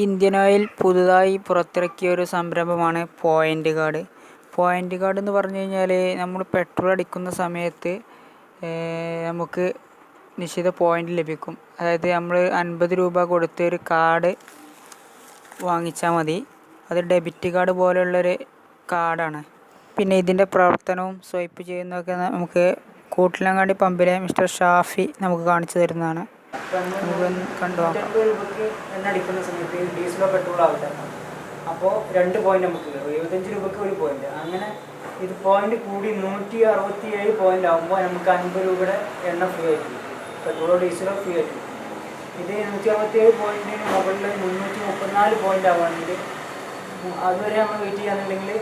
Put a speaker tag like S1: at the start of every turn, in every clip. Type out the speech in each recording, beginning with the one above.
S1: Indian oil പുതുതായി പുറത്തിറക്കിയ ഒരു സംരംഭമാണ് പോയിൻ്റ് കാർഡ്. പോയിൻ്റ് കാർഡ് എന്ന് പറഞ്ഞു കഴിഞ്ഞാൽ നമ്മൾ പെട്രോൾ അടിക്കുന്ന സമയത്ത് നമുക്ക് നിശ്ചിത പോയിൻ്റ് ലഭിക്കും. അതായത് നമ്മൾ 50 രൂപ കൊടുത്ത് ഒരു കാർഡ് വാങ്ങിച്ചാൽ മതി. അത് ഡെബിറ്റ് കാർഡ് പോലെയുള്ളൊരു കാർഡാണ്. പിന്നെ ഇതിൻ്റെ പ്രവർത്തനവും സ്വൈപ്പ് ചെയ്യുന്നതൊക്കെ നമുക്ക് കൂട്ടിലങ്ങാടി പമ്പിലെ മിസ്റ്റർ ഷാഫി നമുക്ക് കാണിച്ചു തരുന്നതാണ്. നമുക്ക് കണ്ടു നോക്കാം. 70 രൂപയ്ക്ക് എണ്ണ അടിക്കുന്ന സമയത്ത് ഡീസലോ പെട്രോളോ ആവില്ല. അപ്പോൾ 2 പോയിൻ്റ് നമുക്ക് കയറും. 75 രൂപയ്ക്ക് 1 പോയിൻ്റ്. അങ്ങനെ ഇത് പോയിൻ്റ് കൂടി 167 പോയിൻ്റ് ആകുമ്പോൾ നമുക്ക് 50 രൂപയുടെ എണ്ണ ഫ്രീ ആയിട്ട് കിട്ടും. പെട്രോളോ ഡീസലോ ഫ്രീ ആയിട്ട് കിട്ടും. ഇത് 167 പോയിൻറ്റിന് മുകളിൽ 334 പോയിൻ്റ് ആവുകയാണെങ്കിൽ അതുവരെ നമ്മൾ വെയിറ്റ് ചെയ്യാന്നുണ്ടെങ്കിൽ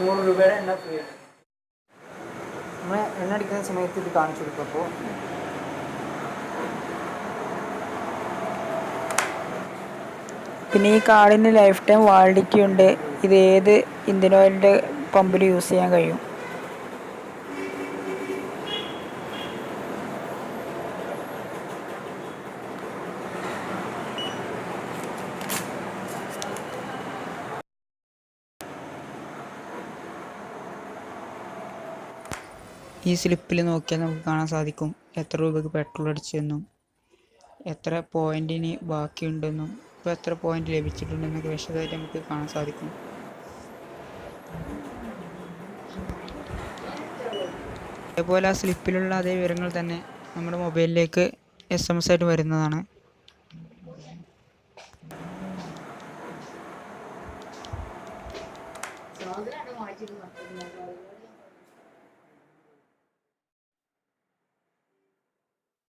S1: 100 രൂപയുടെ എണ്ണ ഫ്രീ ആണ്. നമ്മൾ എണ്ണ അടിക്കുന്ന സമയത്ത് ഇത് കാണിച്ചു കൊടുക്കും. അപ്പോൾ പിന്നെ ഈ കാർഡിന് ലൈഫ് ടൈം വാലിഡിറ്റി ഉണ്ട്. ഇത് ഏത് ഇന്ത്യൻ ഓയിലിൻ്റെ പമ്പിൽ യൂസ് ചെയ്യാൻ കഴിയും. ഈ സ്ലിപ്പിൽ നോക്കിയാൽ നമുക്ക് കാണാൻ സാധിക്കും എത്ര രൂപയ്ക്ക് പെട്രോൾ അടിച്ചെന്നും എത്ര പോയിൻറ്റിന് ബാക്കിയുണ്ടെന്നും ഇപ്പോൾ എത്ര പോയിൻ്റ് ലഭിച്ചിട്ടുണ്ടെന്നൊക്കെ വിശദമായിട്ട് നമുക്ക് കാണാൻ സാധിക്കും. അതേപോലെ ആ സ്ലിപ്പിലുള്ള അതേ വിവരങ്ങൾ തന്നെ നമ്മുടെ മൊബൈലിലേക്ക് SMS ആയിട്ട് വരുന്നതാണ്.